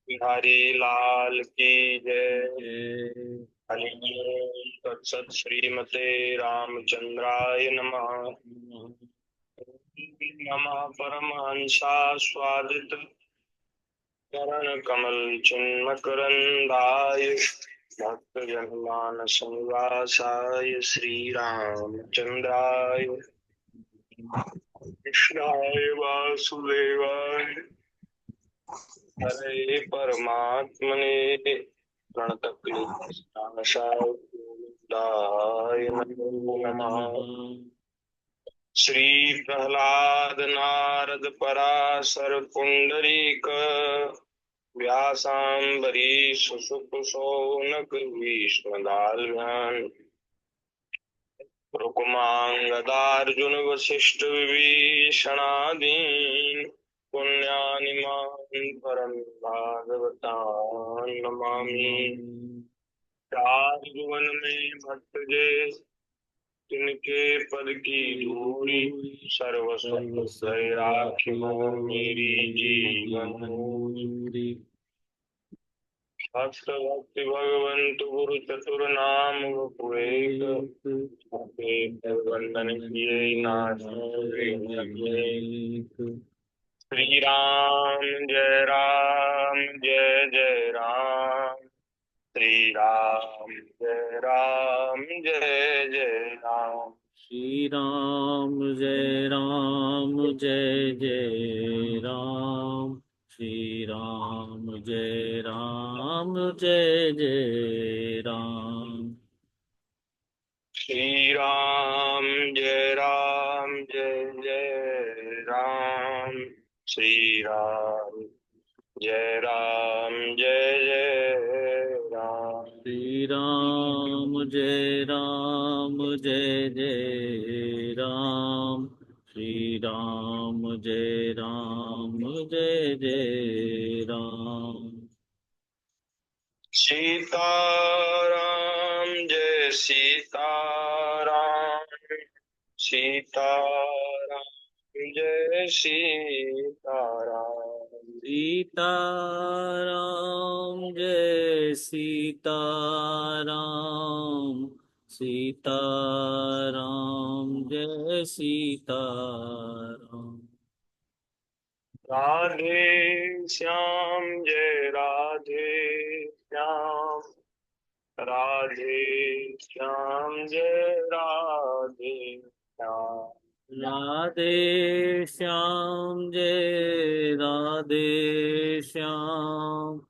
बिहारी लाल की जय। जय। हरि ओम तत्सत श्रीमते रामचंद्राय नमः। नमः परमहंसास्वादित करण कमल चिन्मकरंदाय भक्त जनमानस निवासाय श्री रामचंद्राय कृष्णाय वासुदेवाय हरे परमात्मने प्रणतक्लेशनाशाय गोविंदाय नमो नमः। श्री प्रहलाद नारद पराशर पुंडरीक व्यासाम्बरीश सुक शौनक भीष्मदाल्भ्यान् रुक्मांगदार्जुन वशिष्ठ विभीषणादीन् पुण्यानिमान् परम भागवतान् नमामि। चार भुवन में भक्त जे तिनके पद की धूली सर्वस्व राखियो मेरी जीवन जीवनूरी। भक्त भक्ति भगवंत गुरु चतुर नाम एक वंदन किए नाथ। श्री राम जय जय राम। श्री राम जय राम। श्री राम जय राम जय जय राम। श्री राम जय राम जय जय राम। श्री राम जय जय राम। श्री राम जय जय राम। श्री राम जय राम जय जय राम। श्री राम जय राम जय जय राम। सीताराम जय सीताराम। सीताराम जय सीताराम। सीताराम जय सीताराम। सीताराम जय सीताराम। राधे श्याम जय राधे श्याम। राधे श्याम जय राधे श्याम। राधे श्याम जय राधे श्याम।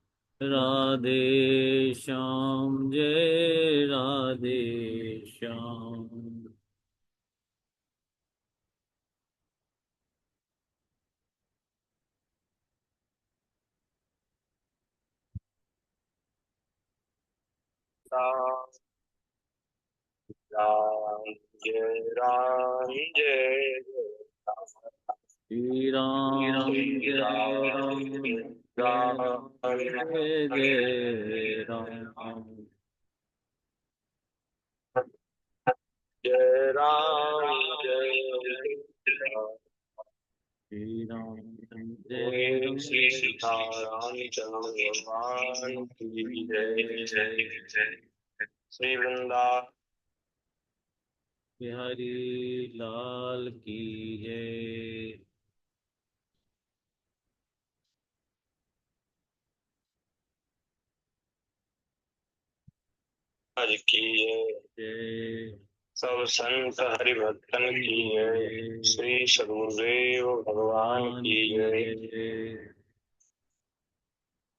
राधे श्याम जय राधे श्याम। राम राम राम जय श्री राम श्री जय राम राम राम जय जय राम। जय राम जय राम। श्री राम जय बोलिए राम। श्री सीताराम चंद्र भगवान की जय जय। श्री वृंदा बिहारी लाल की जय। हरि की जय। जय। सब संत हरिभक्तन की जय। जय श्री सदगुरुदेव भगवान भगवान की की जय। जय।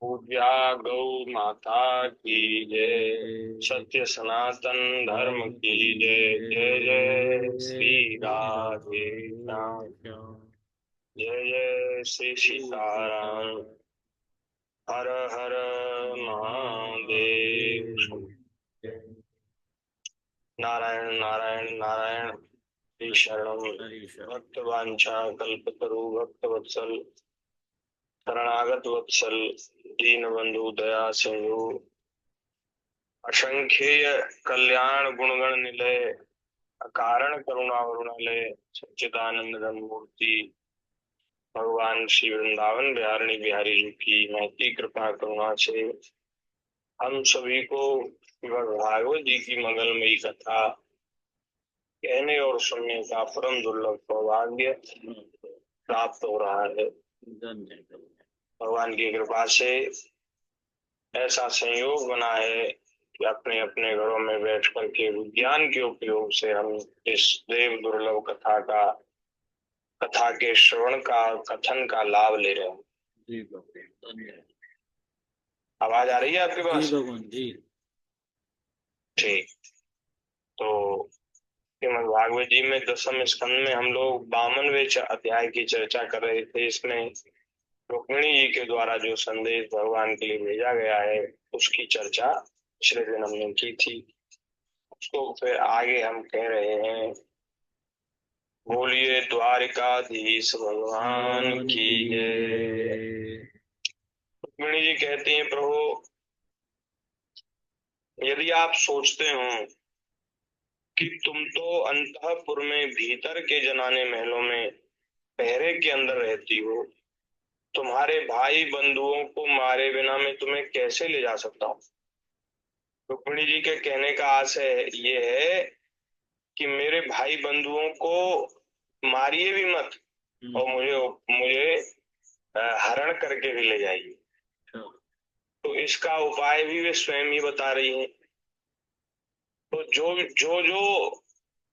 पूज्या गौ माता की जय। जय सत्य सनातन धर्म धर्म की की जय जय जय जय। श्री श्री राधे राधे श्याम। श्याम। जय जय श्री श्री सीताराम। सीताराम। हर हर महादेव। महादेव। जय। नारायण नारायण नारायण। श्री शरणम हरि शरण। भक्त वांछा कल्पतरु भक्त वत्सल शरणागत वत्सल दीन बंधु दया सिंधु असंख्येय कल्याण गुणगण निलय अकारण करुणा वरुणालय सच्चिदानंद घन मूर्ति भगवान श्री वृंदावन बिहारिणी बिहारी जी की महती कृपा करुणा से हम सभी को श्रीमद् भागवत जी की मंगलमयी कथा कहने और सुनने का परम दुर्लभ सौभाग्य प्राप्त हो रहा है। भगवान की कृपा से ऐसा संयोग बना है कि अपने अपने घरों में बैठ करके विज्ञान के उपयोग से हम इस देव दुर्लभ कथा के श्रवण का कथन का लाभ ले रहे हैं। जी भगवान, आवाज आ रही है आपके पास? जी भगवान जी। ठीक। तो श्रीमद् भागवत जी में दसम स्कंद में हम लोग 52वें अध्याय की चर्चा कर रहे थे। इसमें रुक्मिणी जी के द्वारा जो संदेश भगवान के लिए भेजा गया है उसकी चर्चा पिछले दिन हमने की थी। उसको फिर आगे हम कह रहे हैं। बोलिए द्वारिकाधीश भगवान की जय। रुक्मिणी जी कहती हैं, प्रभु यदि आप सोचते हो कि तुम तो अंतःपुर में भीतर के जनाने महलों में पहरे के अंदर रहती हो, तुम्हारे भाई बंधुओं को मारे बिना मैं तुम्हें कैसे ले जा सकता हूँ। रुक्मिणी जी के कहने का आशय ये है कि मेरे भाई बंधुओं को मारिए भी मत और मुझे मुझे हरण करके भी ले जाइए। तो इसका उपाय भी वे स्वयं ही बता रही हैं। तो जो जो जो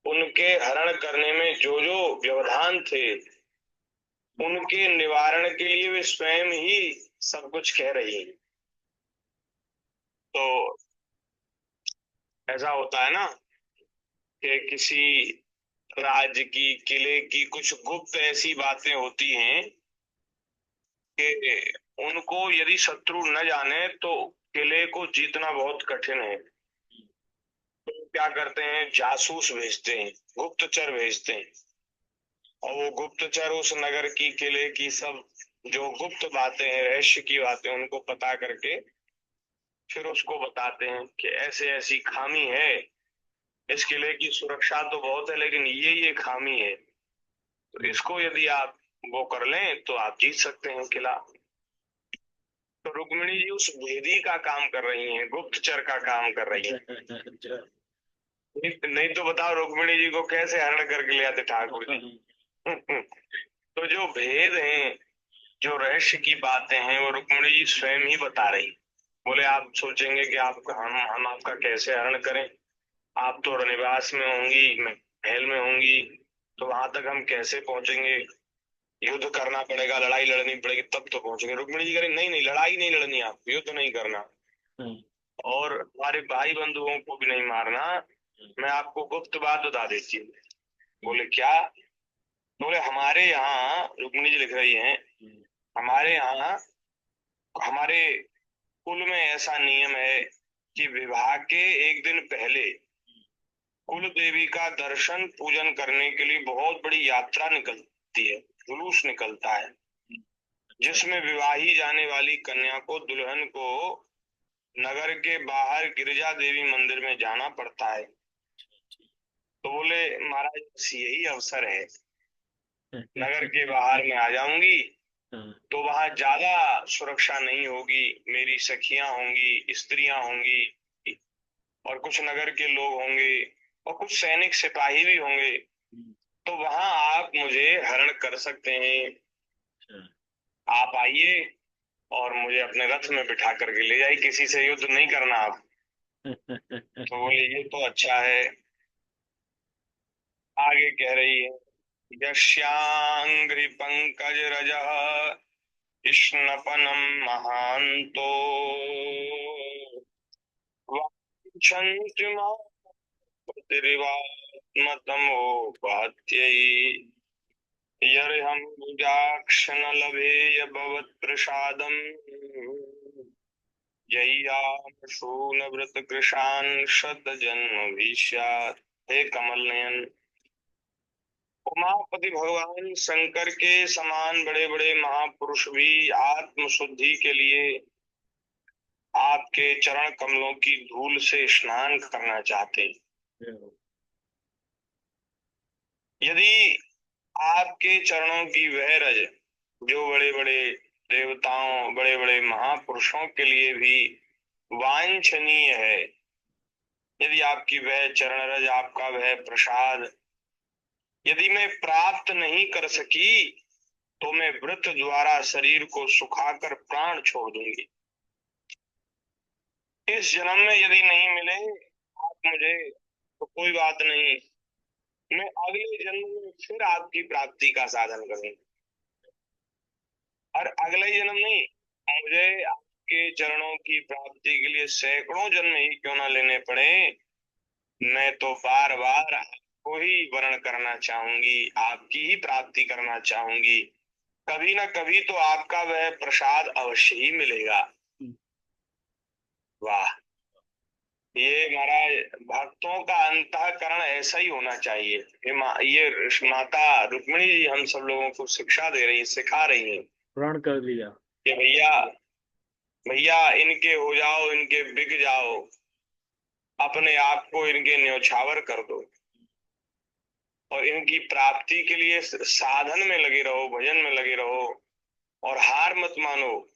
उनके हरण करने में जो जो व्यवधान थे उनके निवारण के लिए वे स्वयं ही सब कुछ कह रही हैं। तो ऐसा होता है ना कि किसी राज्य की किले की कुछ गुप्त ऐसी बातें होती हैं कि उनको यदि शत्रु न जाने तो किले को जीतना बहुत कठिन है। तो क्या करते हैं, जासूस भेजते हैं, गुप्तचर भेजते हैं और वो गुप्तचर उस नगर की किले की सब जो गुप्त बातें हैं, रहस्य की बातें, उनको पता करके फिर उसको बताते हैं कि ऐसे ऐसी खामी है, इस किले की सुरक्षा तो बहुत है लेकिन ये खामी है, तो इसको यदि आप वो कर लें तो आप जीत सकते हैं किला। तो रुक्मिणी जी उस भेदी का काम कर रही हैं, गुप्तचर का काम कर रही हैं। नहीं तो बताओ रुक्मिणी जी को कैसे हरण करके ले आते ठाकुर जी। तो जो भेद हैं, जो रहस्य की बातें हैं, वो रुक्मिणी जी स्वयं ही बता रही। बोले आप सोचेंगे कि आप हम आपका कैसे हरण करें, आप तो निवास में होंगी, मैं महल में होंगी, तो वहां तक हम कैसे पहुंचेंगे, युद्ध करना पड़ेगा, लड़ाई लड़नी पड़ेगी तब तो पहुंचेंगे। रुक्मिणी जी कह रही नहीं नहीं, लड़ाई नहीं लड़नी, आप युद्ध नहीं करना और हमारे भाई बंधुओं को भी नहीं मारना। मैं आपको गुप्त बात बता देती हूँ। बोले क्या? बोले हमारे यहाँ, रुक्मिणी जी लिख रही हैं, हमारे यहाँ हमारे कुल में ऐसा नियम है कि विवाह के एक दिन पहले कुल देवी का दर्शन पूजन करने के लिए बहुत बड़ी यात्रा निकलती है, जुलूस निकलता है, जिसमें विवाही जाने वाली कन्या को, दुल्हन को नगर के बाहर गिरिजा देवी मंदिर में जाना पड़ता है। तो बोले महाराज बस यही अवसर है, नगर के बाहर में आ जाऊंगी तो वहां ज्यादा सुरक्षा नहीं होगी, मेरी सखियां होंगी, स्त्रियां होंगी और कुछ नगर के लोग होंगे और कुछ सैनिक सिपाही भी होंगे, तो वहां आप मुझे हरण कर सकते हैं। आप आइए और मुझे अपने रथ में बिठा करके ले जाइए, किसी से युद्ध नहीं करना आप। तो बोले ये तो अच्छा है। आगे कह रही है, यस्यांघ्रि पंकज रजः कृष्णपनम महांतो वाञ्छन्ति मां प्रतिरिवात्मतमोपात्यै यर्हं भुजाक्ष न लभेय भवत्प्रसादम् जय्यामशून व्रत कृशान शत जन्म भी स्यात्। हे कमल नयन, उमापति भगवान शंकर के समान बड़े बड़े महापुरुष भी आत्म शुद्धि के लिए आपके चरण कमलों की धूल से स्नान करना चाहते हैं। यदि आपके चरणों की वह रज जो बड़े बड़े देवताओं, बड़े बड़े महापुरुषों के लिए भी वांछनीय है, यदि आपकी वह चरण रज, आपका वह प्रसाद यदि मैं प्राप्त नहीं कर सकी, तो मैं व्रत द्वारा शरीर को सुखाकर प्राण छोड़ दूंगी। इस जन्म में यदि नहीं मिले आप मुझे, तो कोई बात नहीं, मैं अगले जन्म में फिर आपकी प्राप्ति का साधन करूंगी। और अगले जन्म नहीं, मुझे आपके चरणों की प्राप्ति के लिए सैकड़ों जन्म ही क्यों ना लेने पड़े, मैं तो बार बार आपको ही वर्ण करना चाहूंगी, आपकी ही प्राप्ति करना चाहूंगी। कभी ना कभी तो आपका वह प्रसाद अवश्य ही मिलेगा। वाह, ये महाराज भक्तों का अंतःकरण ऐसा ही होना चाहिए। ये माता रुक्मिणी जी हम सब लोगों को शिक्षा दे रही, सिखा रही हैं प्रण कर लिया। कि भैया भैया इनके हो जाओ, इनके बिक जाओ, अपने आप को इनके न्यौछावर कर दो और इनकी प्राप्ति के लिए साधन में लगे रहो, भजन में लगे रहो और हार मत मानो।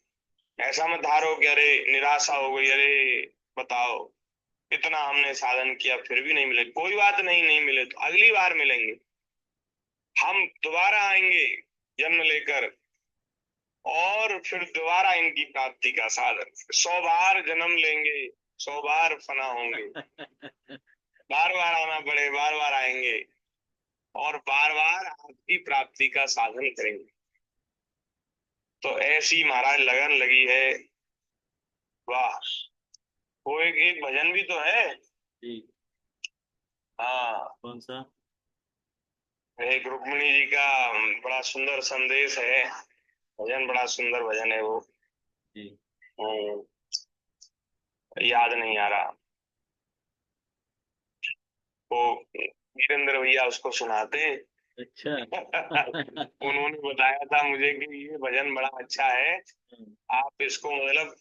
ऐसा मत हारो कि अरे निराशा हो गई, अरे बताओ इतना हमने साधन किया फिर भी नहीं मिले। कोई बात नहीं, नहीं मिले तो अगली बार मिलेंगे, हम दोबारा आएंगे जन्म लेकर और फिर दोबारा इनकी प्राप्ति का साधन। 100 बार जन्म लेंगे, 100 बार फना होंगे, बार बार आना पड़े, बार बार आएंगे और बार बार आपकी प्राप्ति का साधन करेंगे। तो ऐसी महाराज लगन लगी है। वाह, वो एक भजन भी तो है। जी। हाँ, कौन सा? एक रुक्मिणी जी का बड़ा सुंदर संदेश है, भजन बड़ा सुंदर भजन है वो। जी। हम्म, याद नहीं आ रहा। वो वीरेंद्र भैया उसको सुनाते। अच्छा। उन्होंने बताया था मुझे कि ये भजन बड़ा अच्छा है, आप इसको मतलब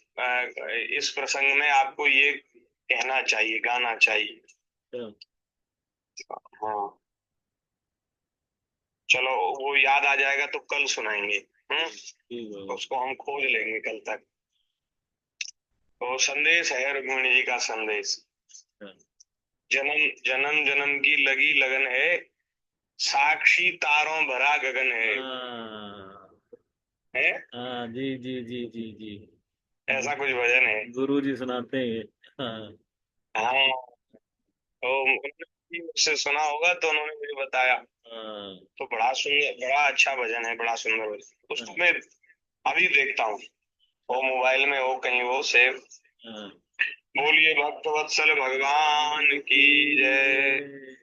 इस प्रसंग में आपको ये कहना चाहिए, गाना चाहिए। चलो, हाँ, चलो वो याद आ जाएगा तो कल सुनाएंगे। ठीक है। उसको हम खोज लेंगे कल तक। तो संदेश है रुक्मिणी जी का संदेश। चलो। जन्म जन्म जन्म की लगी लगन है, साक्षी तारों भरा गगन हाँ। है। हाँ, जी जी जी जी जी। ऐसा कुछ भजन है। गुरु जी सुनाते हैं। हाँ। हाँ, तो उन्होंने भी मुझसे सुना होगा तो उन्होंने मुझे बताया। हाँ। तो बड़ा सुंदर, बड़ा अच्छा भजन है, बड़ा सुंदर भजन। उसको मैं अभी देखता हूँ, वो मोबाइल में हो कहीं वो सेव। हाँ। बोलिए भक्त वत्सल भगवान की जय।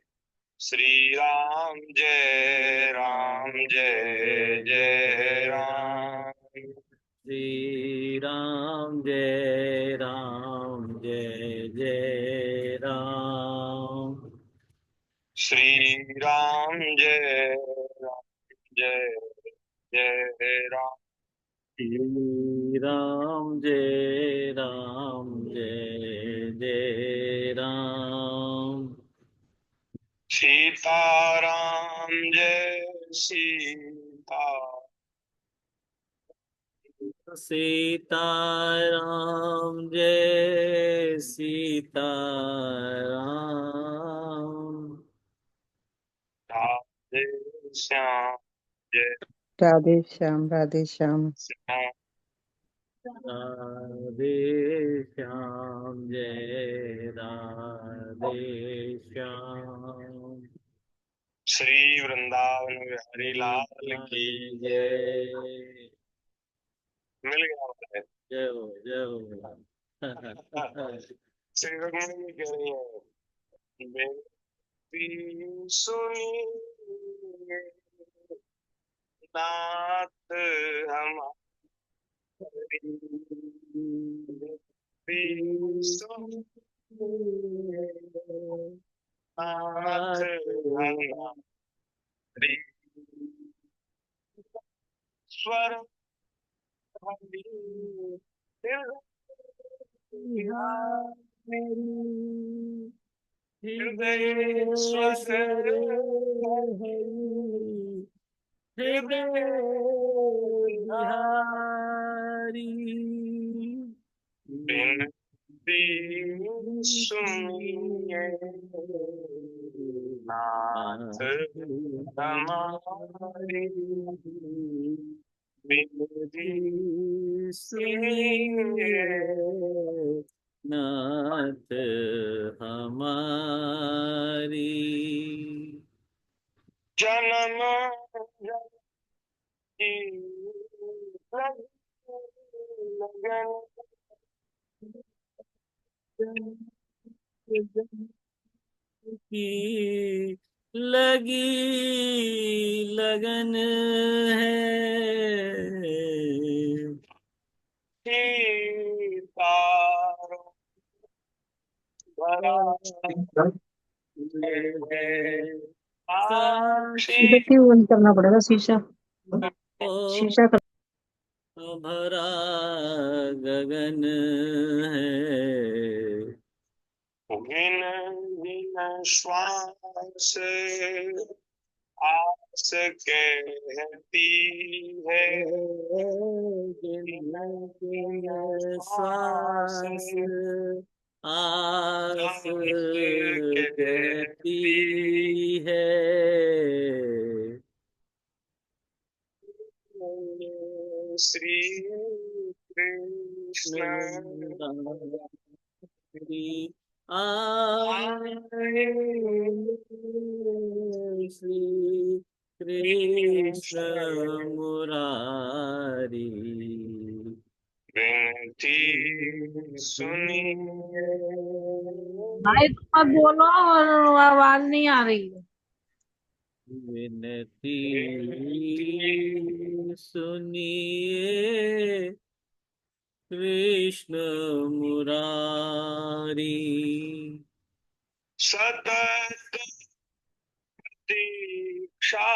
श्री राम जय राम, जय जय राम। श्री राम जय राम, जय जय राम। श्री राम जय राम, जय जय राम। श्री राम जय राम, जय जय राम। सीताराम जय सीता, सीताराम जय सीताराम। राधे श्याम जय राधे श्याम, राधे श्याम। श्याम। राधे श्याम जय राधे श्याम। श्री वृंदावन बिहारी लाल की जय। मिल गया मुझे। जय हो, जय हो। श्री रुक्मिणी जी कह रही है, बेनती सुनिए नाथ हमारी, बेनती सुनिए नाथ हमारी, स्वर हरि हृदयेश्वर हृदय बिहारी बिनती सुनिए नाथ हमारी, बिनती सुनिए नाथ हमारी। जन्म की लगन की लगी लगन है। तारों भरा है साक्षी इधर क्यों बंद करना पड़ेगा शीशा? ओ शीशा कर। भरा गगन है। गिन गिन श्वास आस कहती है, गिन गिन श्वास आस कहती है। श्री कृष्ण श्री आए श्री कृष्ण मुरारी। विनती सुनिए भाई तुम अब बोलो और आवाज नहीं आ रही है। विनती सुनिए कृष्ण मुरारी। सतत दीक्षा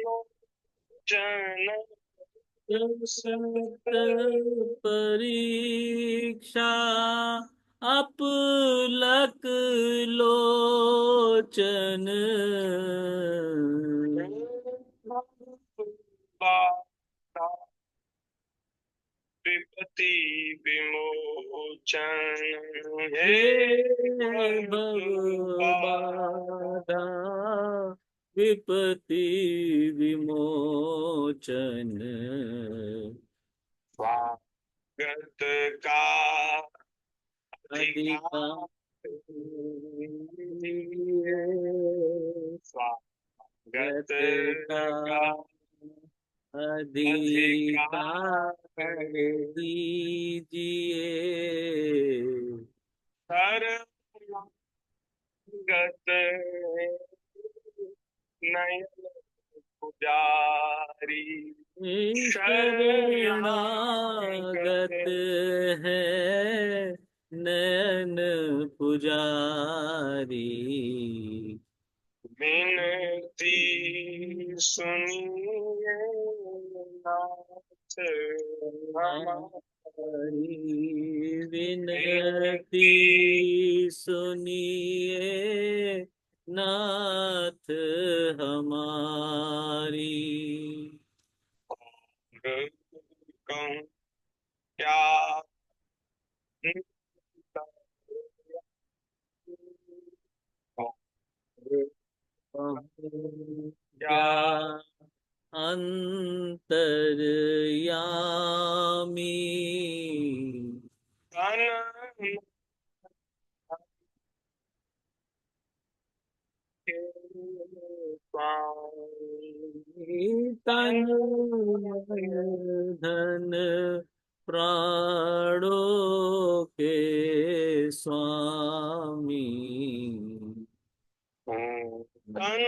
लोचन सत परीक्षा अपलक लोचन। विपति विमोचन हे हे भगवादा विपति विमोचन। स्वागत का अधिकार स्वागत का अधिकार दीजिए। शरणगत नयन पुजारी शरणागत है नयन पुजारी। विनती सुनिए नाथ हमारी विनती सुनिए नाथ हमारी। कहूँ क्या क्या अंतर्यामी तन के तन धन प्राणों के स्वामी। तन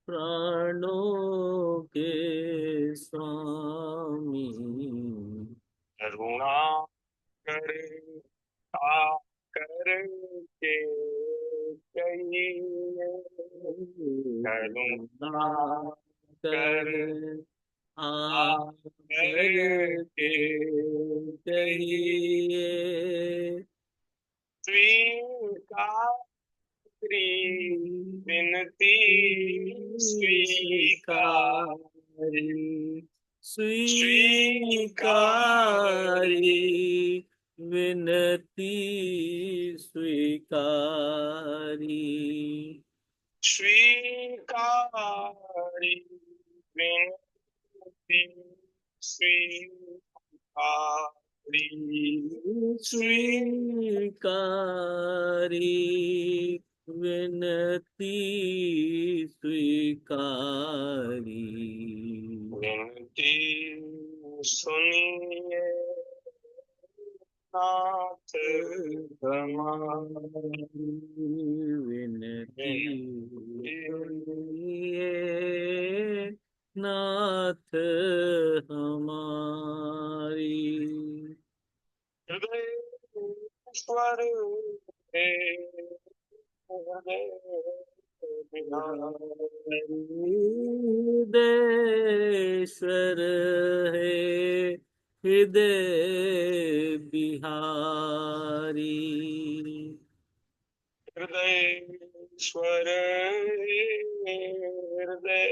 प्राणों के स्वामी। करुणा करे कर के कहिए करुणा कर आकर के कहिए स्वीकारी विनती स्वीकारी स्वीकारी विनती स्वीकारी स्वीकारी विनती स्वीकारी स्वीकारी विनती स्वीकारी विनती सुनिए नाथ हमारी विनती सुनिए नाथ हमारी हृदय ईश्वर हे हृदय हृदयेश्वर है हृदय बिहारी हृदयेश्वर हृदय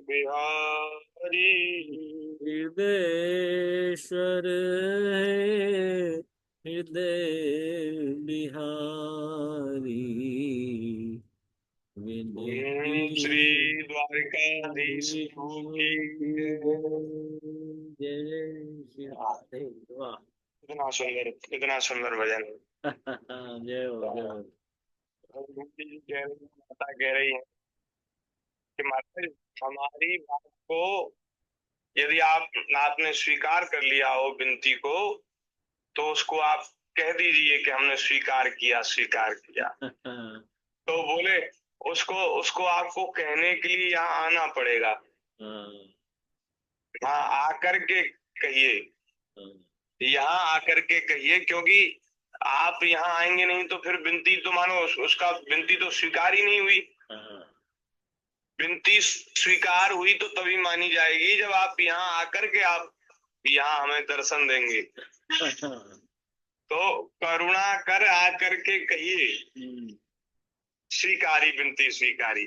बिहारी हृदयेश्वर है हृदय बिहारी विनती श्री द्वारिकाधीश प्रभु की जय श्री राधे। वाह कितना सुंदर भजन। जय हो जय हो। माता कह रही है कि माता जी, हमारी बात को यदि आपने स्वीकार कर लिया हो विनती को, तो उसको आप कह दीजिए कि हमने स्वीकार किया स्वीकार किया। तो बोले उसको उसको आपको कहने के लिए यहाँ आना पड़ेगा। हाँ आकर के कहिए, यहाँ आकर के कहिए, क्योंकि आप यहाँ आएंगे नहीं तो फिर विनती तो मानो उसका विनती तो स्वीकार ही नहीं हुई। विनती स्वीकार हुई तो तभी मानी जाएगी जब आप यहाँ आकर के आप यहाँ हमें दर्शन देंगे। तो करुणा कर आकर के कहिए स्वीकारी विनती स्वीकारी।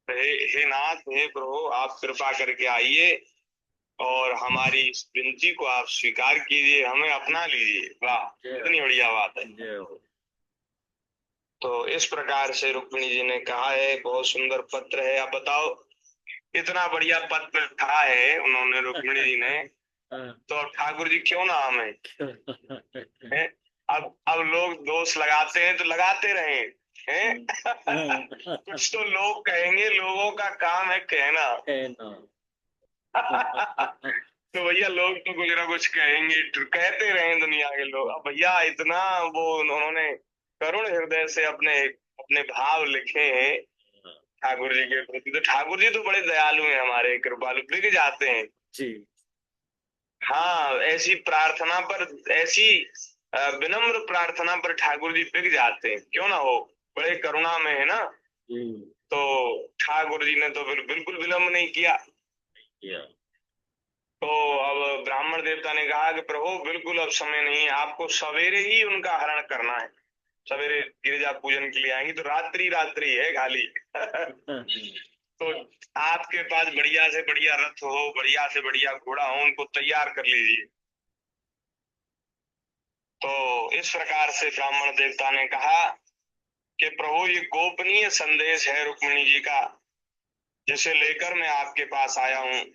हे नाथ हे प्रभु आप कृपा करके आइए और हमारी इस विनती को आप स्वीकार कीजिए, हमें अपना लीजिए। वाह कितनी बढ़िया बात है। तो इस प्रकार से रुक्मिणी जी ने कहा है, बहुत सुंदर पत्र है। अब बताओ इतना बढ़िया पत्र लिखा है उन्होंने रुक्मिणी जी ने, तो ठाकुर जी क्यों ना हमें है? अब लोग दोष लगाते हैं तो लगाते रहे हैं। कुछ तो लोग कहेंगे, लोगों का काम है कहना। तो भैया लोग तो कुछ ना कुछ कहेंगे, कहते रहे दुनिया के लोग। अब भैया इतना वो उन्होंने करुण हृदय से अपने अपने भाव लिखे हैं ठाकुर जी के प्रति। तो ठाकुर जी तो बड़े दयालु हैं, हमारे कृपालु, बिक जाते हैं जी। हाँ ऐसी प्रार्थना पर, ऐसी विनम्र प्रार्थना पर ठाकुर जी बिक जाते हैं, क्यों ना हो, बड़े करुणा में है ना। तो ठाकुर जी ने तो बिल्कुल विलम्ब नहीं किया। तो अब ब्राह्मण देवता ने कहा कि प्रभु बिल्कुल अब समय नहीं है, आपको सवेरे ही उनका हरण करना है। सवेरे गिरिजा पूजन के लिए आएंगी तो रात्रि रात्रि है खाली। तो आपके पास बढ़िया से बढ़िया रथ हो, बढ़िया से बढ़िया घोड़ा हो, उनको तैयार कर लीजिए। तो इस प्रकार से ब्राह्मण देवता ने कहा कि प्रभु ये गोपनीय संदेश है रुक्मिणी जी का, जिसे लेकर मैं आपके पास आया हूँ।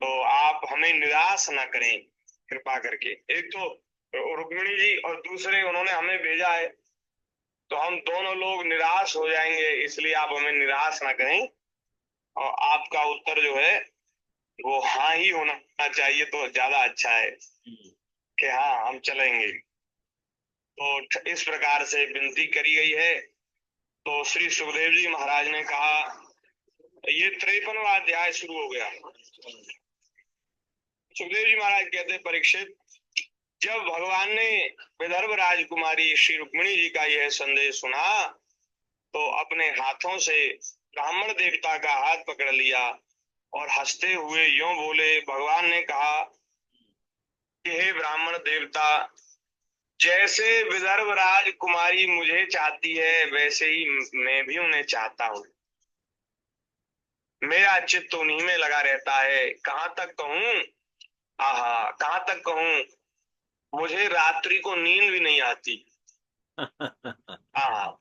तो आप हमें निराश न करें कृपा करके। एक तो रुक्मिणी जी और दूसरे उन्होंने हमें भेजा है, तो हम दोनों लोग निराश हो जाएंगे, इसलिए आप हमें निराश ना करें। और आपका उत्तर जो है वो हाँ ही होना चाहिए, तो ज्यादा अच्छा है कि हाँ हम चलेंगे। तो इस प्रकार से विनती करी गई है। तो श्री सुखदेव जी महाराज ने कहा, ये 53वां अध्याय शुरू हो गया। सुखदेव जी महाराज कहते, परीक्षित जब भगवान ने विदर्भ राजकुमारी श्री रुक्मिणी जी का यह संदेश सुना, तो अपने हाथों से ब्राह्मण देवता का हाथ पकड़ लिया और हंसते हुए यूं बोले, भगवान ने कहा कि हे ब्राह्मण देवता, जैसे विदर्भ राजकुमारी मुझे चाहती है वैसे ही मैं भी उन्हें चाहता हूँ। मेरा चित्त उन्हीं में लगा रहता है। कहाँ तक कहूँ, आहा कहाँ तक कहूँ, मुझे रात्रि को नींद भी नहीं आती। आहा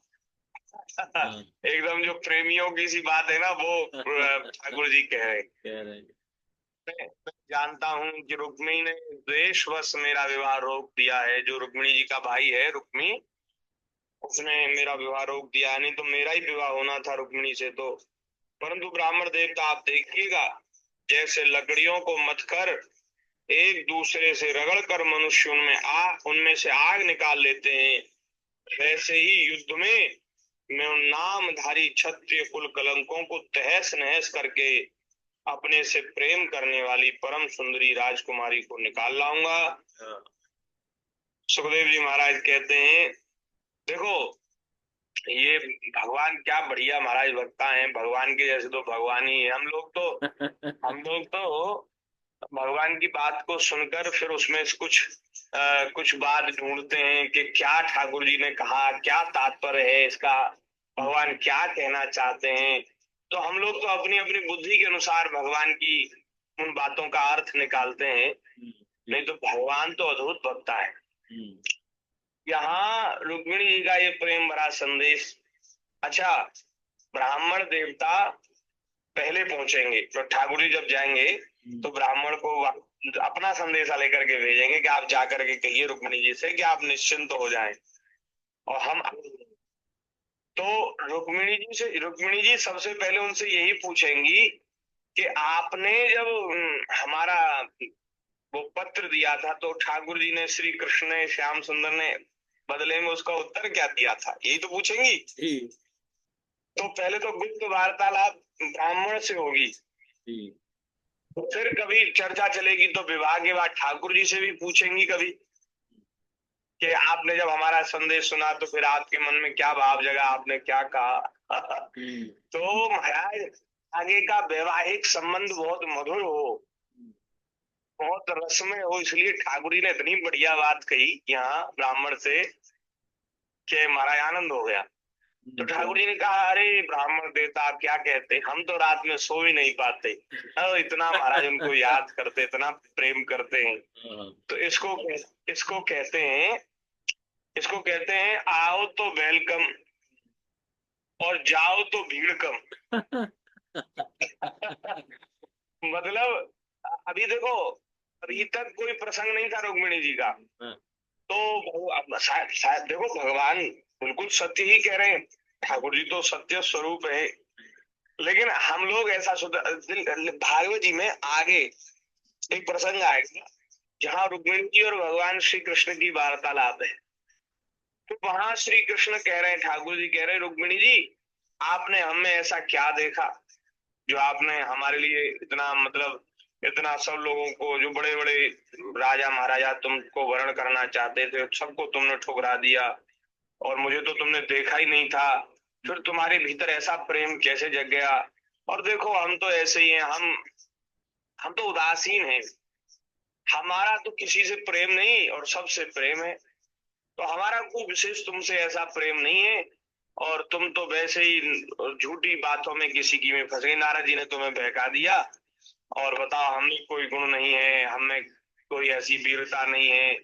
हाँ, एकदम जो प्रेमियों की सी बात है ना, वो ठाकुर जी कह रहे कह रहे हैं। हैं। मैं जानता हूँ कि रुक्मिणी ने द्वेषवश मेरा विवाह रोक दिया है। जो रुक्मिणी जी का भाई है रुक्मी, उसने मेरा विवाह रोक दिया, नहीं तो मेरा ही विवाह होना था रुक्मिणी से तो। परंतु ब्राह्मण देवता आप देखिएगा, जैसे लकड़ियों को मथ कर एक दूसरे से रगड़ कर मनुष्य उनमें से आग निकाल लेते हैं, वैसे ही युद्ध में मैं उन नामधारी क्षत्रिय कुल कलंकों को तहस नहस करके अपने से प्रेम करने वाली परम सुंदरी राजकुमारी को निकाल लाऊंगा। हाँ, सुखदेव जी महाराज कहते हैं, देखो ये भगवान क्या बढ़िया महाराज भक्ता हैं। भगवान के जैसे तो भगवान ही है। हम लोग तो भगवान की बात को सुनकर फिर उसमें से कुछ बात ढूंढते हैं कि क्या ठाकुर जी ने कहा, क्या तात्पर्य है इसका, भगवान क्या कहना चाहते हैं। तो हम लोग तो अपनी अपनी बुद्धि के अनुसार भगवान की उन बातों का अर्थ निकालते हैं, नहीं तो भगवान तो अद्भुत भक्ता है। यहाँ रुक्मिणी जी का ये प्रेम भरा संदेश। अच्छा, ब्राह्मण देवता पहले पहुंचेंगे, तो ठाकुर जी जब जाएंगे तो ब्राह्मण को अपना संदेशा लेकर के भेजेंगे कि आप जाकर के कहिए रुक्मिणी जी से कि आप निश्चिंत हो जाएं और हम। तो रुक्मिणी जी सबसे पहले उनसे यही पूछेंगी कि आपने जब हमारा वो पत्र दिया था तो ठाकुर जी ने, श्री कृष्ण ने, श्याम सुंदर ने बदले में उसका उत्तर क्या दिया था, यही तो पूछेंगी। तो पहले तो गुप्त वार्तालाप ब्राह्मण से होगी, तो फिर कभी चर्चा चलेगी तो विवाह के बाद ठाकुर जी से भी पूछेंगी कभी कि आपने जब हमारा संदेश सुना तो फिर आपके मन में क्या भाव जगा, आपने क्या कहा। तो महाराज आगे का वैवाहिक संबंध बहुत मधुर हो, बहुत रसमय हो, इसलिए ठाकुर जी ने इतनी बढ़िया बात कही यहाँ ब्राह्मण से कि महाराज आनंद हो गया। तो ठाकुर जी ने कहा, अरे ब्राह्मण देवता आप क्या कहते, हम तो रात में सो ही नहीं पाते, इतना महाराज उनको याद करते, इतना प्रेम करते हैं। तो इसको कहते हैं, आओ तो वेलकम और जाओ तो भीड़ कम। मतलब अभी देखो, अभी तक कोई प्रसंग नहीं था रुक्मिणी जी का, तो शायद देखो भगवान बिल्कुल सत्य ही कह रहे हैं, ठाकुर जी तो सत्य स्वरूप है। लेकिन हम लोग ऐसा भागवत जी में आगे एक प्रसंग आएगा जहाँ रुक्मिणी जी और भगवान श्री कृष्ण की वार्तालाप है। तो वहां श्री कृष्ण कह रहे हैं, ठाकुर जी कह रहे हैं, रुक्मिणी जी आपने हम में ऐसा क्या देखा जो आपने हमारे लिए इतना, मतलब इतना सब लोगों को, जो बड़े बड़े राजा महाराजा तुमको वर्ण करना चाहते थे, सबको तुमने ठुकरा दिया और मुझे तो तुमने देखा ही नहीं था, फिर तुम्हारे भीतर ऐसा प्रेम कैसे जग गया। और देखो हम तो ऐसे ही हैं, हम तो उदासीन हैं, हमारा तो किसी से प्रेम नहीं और सबसे प्रेम है, तो हमारा कोई विशेष तुमसे ऐसा प्रेम नहीं है, और तुम तो वैसे ही झूठी बातों में किसी की में फंस गए, नारद जी ने तुम्हें बहका दिया, और बताओ हमें कोई गुण नहीं है, हमें कोई ऐसी वीरता नहीं है,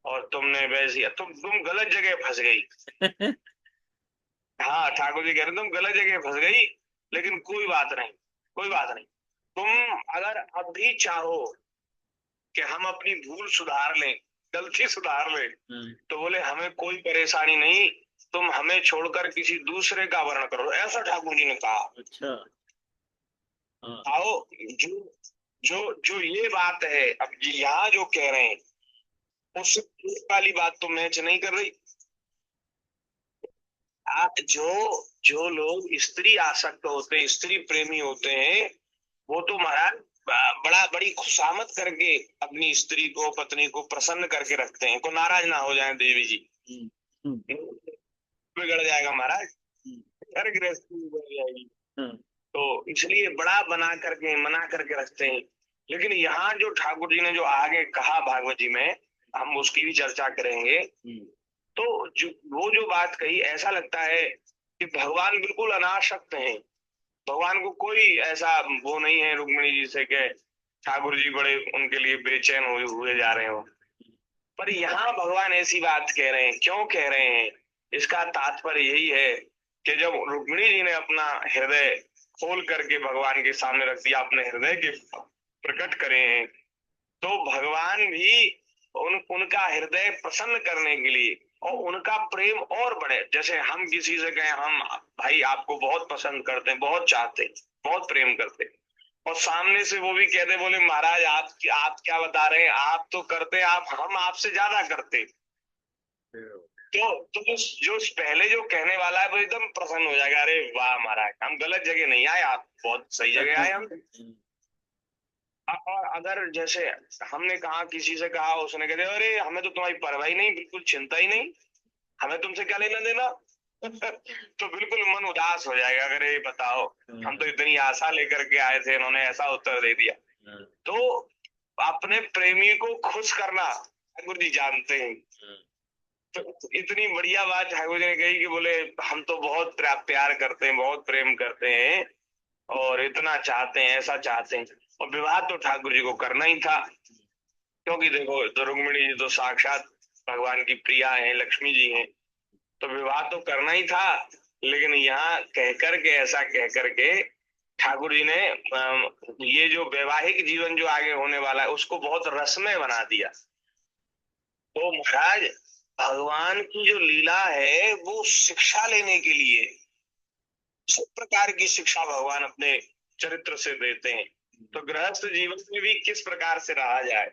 और तुमने वैसी, तुम गलत जगह फंस गई। हाँ ठाकुर जी कह रहे तुम गलत जगह फंस गई, लेकिन कोई बात नहीं, कोई बात नहीं, तुम अगर अब भी चाहो कि हम अपनी भूल सुधार लें, गलती सुधार लें, तो बोले हमें कोई परेशानी नहीं, तुम हमें छोड़कर किसी दूसरे का वर्ण करो, ऐसा ठाकुर जी ने कहा। अच्छा। आओ, जो जो जो ये बात है अब यहाँ जो कह रहे हैं उस वाली बात तो मैच नहीं कर रही। जो जो लोग स्त्री आसक्त होते हैं, स्त्री प्रेमी होते हैं, वो तो महाराज बड़ी खुशामद करके अपनी स्त्री को, पत्नी को प्रसन्न करके रखते हैं, को नाराज ना हो जाए देवी जी, बिगड़ जाएगा महाराज, घर गृहस्थी बिगड़ जाएगी। तो इसलिए बड़ा बना करके मना करके रखते हैं। लेकिन यहाँ जो ठाकुर जी ने जो आगे कहा भागवत जी में, हम उसकी भी चर्चा करेंगे। तो जो वो जो बात कही, ऐसा लगता है कि भगवान बिल्कुल अनासक्त हैं। भगवान को कोई ऐसा वो नहीं है रुक्मिणी जी से कि ठाकुर जी बड़े उनके लिए बेचैन हुए जा रहे हो। पर यहाँ भगवान ऐसी बात कह रहे हैं, क्यों कह रहे हैं? इसका तात्पर्य यही है कि जब रुक्मिणी जी ने अपना हृदय खोल करके भगवान के सामने रख दिया, अपने हृदय के प्रकट करे हैं, तो भगवान भी उनका हृदय प्रसन्न करने के लिए और उनका प्रेम और बढ़े। जैसे हम किसी से कहें हम भाई आपको बहुत पसंद करते हैं, बहुत चाहते हैं, बहुत प्रेम करते हैं, और सामने से वो भी कहते बोले महाराज आप क्या बता रहे हैं, आप तो करते, आप हम आपसे ज्यादा करते। तो जो पहले जो कहने वाला है वो एकदम प्रसन्न हो जाएगा, अरे वाह महाराज हम गलत जगह नहीं आए, आप बहुत सही जगह आए हम। और अगर जैसे हमने कहा, किसी से कहा, उसने कहते अरे हमें तो तुम्हारी परवाह ही नहीं, बिल्कुल चिंता ही नहीं, हमें तुमसे क्या लेना देना। तो बिल्कुल मन उदास हो जाएगा, अगर ये बताओ हम तो इतनी आशा लेकर के आए थे, इन्होंने ऐसा उत्तर दे दिया। तो अपने प्रेमी को खुश करना ठाकुर जी जानते हैं। तो इतनी बढ़िया बात ठाकुर जी ने कही कि बोले हम तो बहुत प्यार करते हैं, बहुत प्रेम करते हैं और इतना चाहते हैं, ऐसा चाहते हैं। और विवाह तो ठाकुर जी को करना ही था, क्योंकि देखो तो रुक्मिणी जी तो साक्षात भगवान की प्रिया है, लक्ष्मी जी हैं, तो विवाह तो करना ही था। लेकिन यहाँ कह करके, ऐसा कह करके ठाकुर जी ने ये जो वैवाहिक जीवन जो आगे होने वाला है उसको बहुत रसमय बना दिया। तो महाराज भगवान की जो लीला है वो शिक्षा लेने के लिए, सब प्रकार की शिक्षा भगवान अपने चरित्र से देते हैं। तो गृहस्थ जीवन में भी किस प्रकार से रहा जाए,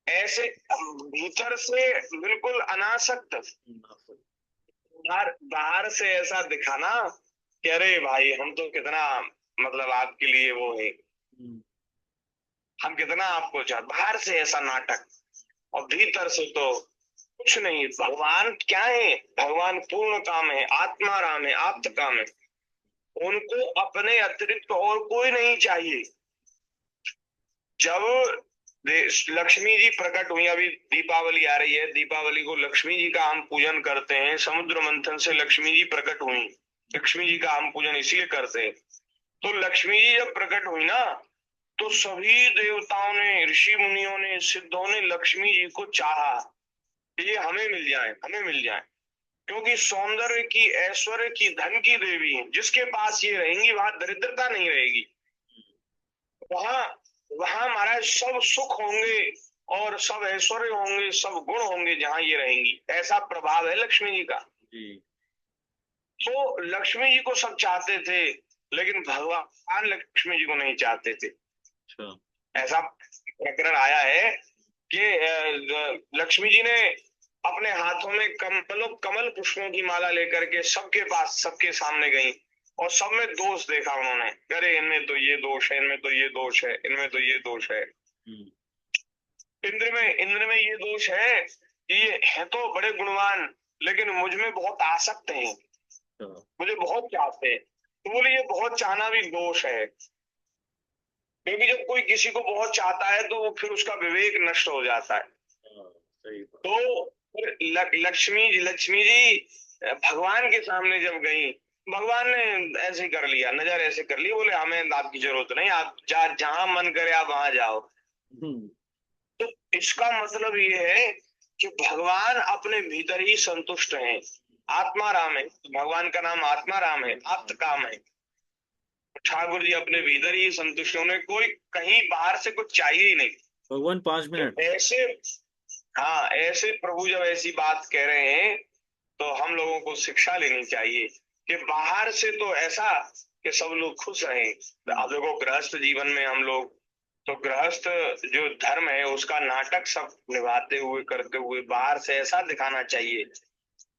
ऐसे भीतर से बिल्कुल अनासक्त, बाहर से ऐसा दिखाना कि अरे भाई हम तो कितना मतलब आपके लिए वो है, हम कितना आपको चाहते, बाहर से ऐसा नाटक और भीतर से तो कुछ नहीं। भगवान क्या है? भगवान पूर्ण काम है, आत्मा राम है, आप्त काम है, उनको अपने अतिरिक्त और कोई नहीं चाहिए। जब लक्ष्मी जी प्रकट हुई, अभी दीपावली आ रही है, दीपावली को लक्ष्मी जी का हम पूजन करते हैं, समुद्र मंथन से लक्ष्मी जी प्रकट हुई, लक्ष्मी जी का हम पूजन इसलिए करते हैं। तो लक्ष्मी जी जब प्रकट हुई ना, तो सभी देवताओं ने, ऋषि मुनियों ने, सिद्धों ने लक्ष्मी जी को चाहा, ये हमें मिल जाए, हमें मिल जाए, क्योंकि सौंदर्य की, ऐश्वर्य की, धन की देवी है, जिसके पास ये रहेंगी वहां दरिद्रता नहीं रहेगी, वहां वहां महाराज सब सुख होंगे और सब ऐश्वर्य होंगे, सब गुण होंगे जहां ये रहेंगी। ऐसा प्रभाव है लक्ष्मी जी का। तो लक्ष्मी जी को सब चाहते थे, लेकिन भगवान लक्ष्मी जी को नहीं चाहते थे। ऐसा प्रकरण आया है कि लक्ष्मी जी ने अपने हाथों में कमल पुष्पों की माला लेकर के सबके पास, सबके सामने गई और सब में दोष देखा उन्होंने, अरे इनमें तो ये दोष है, इनमें तो ये दोष है, इनमें तो ये दोष है, इंद्र में ये दोष है कि ये है तो बड़े गुणवान, लेकिन मुझ में बहुत आसक्त हैं, मुझे बहुत चाहते हैं। तो बोले ये बहुत चाहना भी दोष है, क्योंकि जब कोई किसी को बहुत चाहता है तो वो फिर उसका विवेक नष्ट हो जाता है। तो लक्ष्मी जी भगवान के सामने जब गई, भगवान ने ऐसे कर लिया, नजर ऐसे कर ली, बोले हमें आपकी जरूरत नहीं, आप जहां मन करे आप वहां जाओ। तो इसका मतलब ये है कि भगवान अपने भीतर ही संतुष्ट हैं, आत्मा राम है, भगवान का नाम आत्मा राम है, आप्त काम है। ठाकुर जी अपने भीतर ही संतुष्ट है, उन्हें कोई कहीं बाहर से कुछ चाहिए ही नहीं। भगवान 5 मिनट तो ऐसे, हाँ ऐसे प्रभु जब ऐसी बात कह रहे हैं तो हम लोगों को शिक्षा लेनी चाहिए कि बाहर से तो ऐसा कि सब लोग खुश रहें। अब देखो गृहस्थ जीवन में हम लोग, तो गृहस्थ जो धर्म है उसका नाटक सब निभाते हुए, करते हुए, बाहर से ऐसा दिखाना चाहिए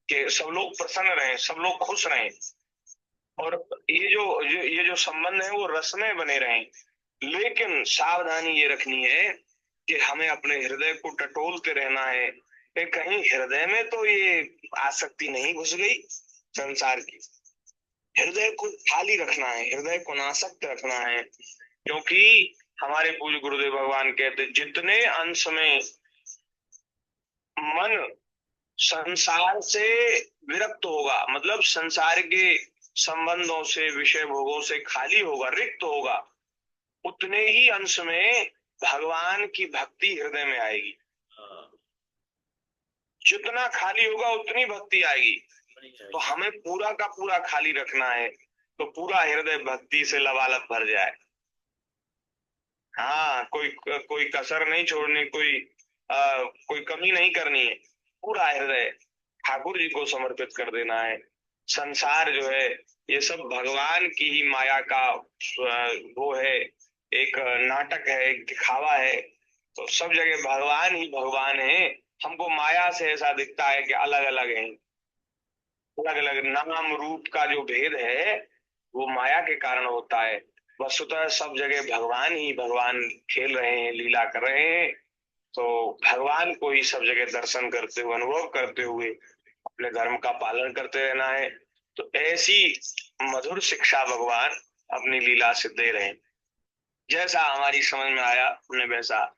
कि सब लोग प्रसन्न रहें, सब लोग खुश रहें, और ये जो संबंध है वो रसमय बने रहें। लेकिन सावधानी ये रखनी है कि हमें अपने हृदय को टटोलते रहना है कि कहीं हृदय में तो ये आसक्ति नहीं घुस गई संसार की, हृदय को खाली रखना है, हृदय को अनासक्त रखना है। क्योंकि हमारे पूज्य गुरुदेव भगवान कहते, जितने अंश में मन संसार से विरक्त होगा, मतलब संसार के संबंधों से, विषय भोगों से खाली होगा, रिक्त होगा, उतने ही अंश में भगवान की भक्ति हृदय में आएगी। जितना खाली होगा उतनी भक्ति आएगी। तो हमें पूरा का पूरा खाली रखना है, तो पूरा हृदय भक्ति से लबालब भर जाए। हाँ, कोई कसर नहीं छोड़नी, कोई कमी नहीं करनी है। पूरा हृदय ठाकुर जी को समर्पित कर देना है। संसार जो है ये सब भगवान की ही माया का वो है, एक नाटक है, एक दिखावा है। तो सब जगह भगवान ही भगवान है। हमको माया से ऐसा दिखता है कि अलग अलग है, अलग अलग नाम रूप का जो भेद है वो माया के कारण होता है। वस्तुतः सब जगह भगवान ही भगवान खेल रहे हैं, लीला कर रहे हैं। तो भगवान को ही सब जगह दर्शन करते हुए, अनुभव करते हुए अपने धर्म का पालन करते रहना है। तो ऐसी मधुर शिक्षा भगवान अपनी लीला से दे रहे हैं। जैसा हमारी समझ में आया हमने वैसा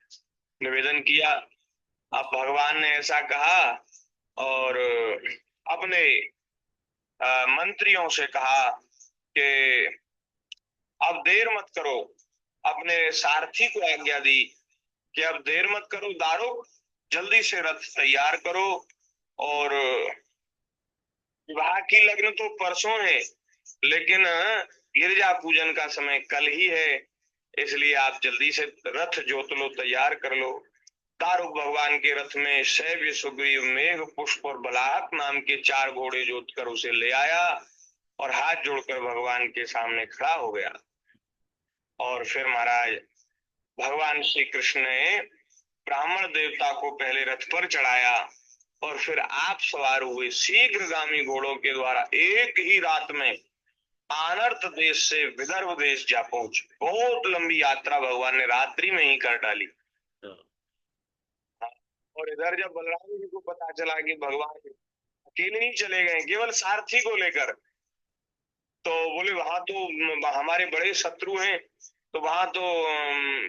निवेदन किया। अब भगवान ने ऐसा कहा और अपने मंत्रियों से कहा कि अब देर मत करो। अपने सारथी को आज्ञा दी कि अब देर मत करो दारुक, जल्दी से रथ तैयार करो। और विवाह की लग्न तो परसों है, लेकिन गिरजा पूजन का समय कल ही है, इसलिए आप जल्दी से रथ जोत लो, तैयार कर लो। दारुक भगवान के रथ में शैव्य, सुग्रीव, मेघ, पुष्प और बलाहक नाम के 4 घोड़े जोत कर उसे ले आया और हाथ जोड़कर भगवान के सामने खड़ा हो गया। और फिर महाराज भगवान श्री कृष्ण ने ब्राह्मण देवता को पहले रथ पर चढ़ाया और फिर आप सवार हुए शीघ्रगामी घोड़ों के द्वारा एक ही रात में आनर्त देश से विदर्भ देश जा पहुंचे। बहुत लंबी यात्रा भगवान ने रात्रि में ही कर डाली। और इधर जब बलराम जी को पता चला कि भगवान अकेले ही चले गए केवल सारथी को लेकर, तो बोले वहां तो हमारे बड़े शत्रु हैं, तो वहां तो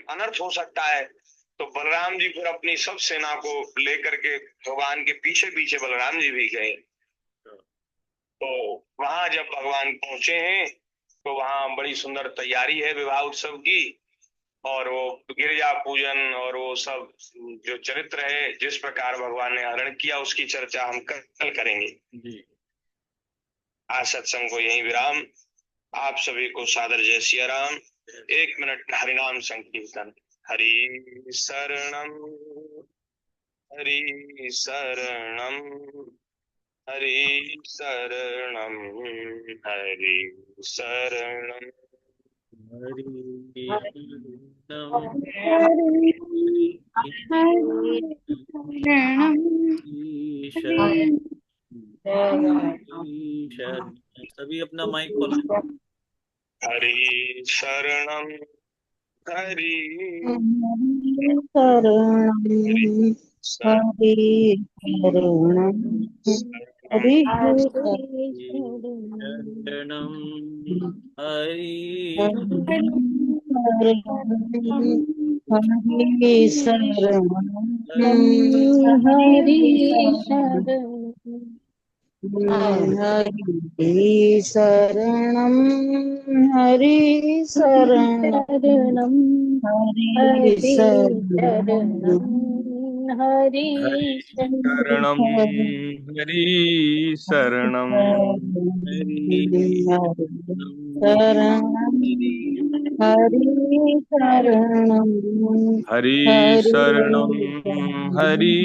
अनर्थ हो सकता है। तो बलराम जी फिर अपनी सब सेना को लेकर के भगवान के पीछे पीछे बलराम जी भी गए। तो वहां जब भगवान पहुंचे हैं तो वहां बड़ी सुंदर तैयारी है विवाह उत्सव की, और वो गिरजा पूजन और वो सब जो चरित्र है, जिस प्रकार भगवान ने हरण किया, उसकी चर्चा हम कल करेंगे जी। आज सत्संग को यही विराम। आप सभी को सादर जय सिया राम। 1 मिनट हरिनाम संकीर्तन। हरि शरणम, हरि शरणम, हरि शरणम, हरि शरणम, हरि सभी अपना माइक खोलें। हरि शरणम, हरि शरणम, हरि शरणम, हरि शरणम, हरि हरि शरणम, हरि शरणम, हरि शरणम, हरि शरणम, हरि शरणं हरि शरणं हरि शरणम, हरि शरणं हरि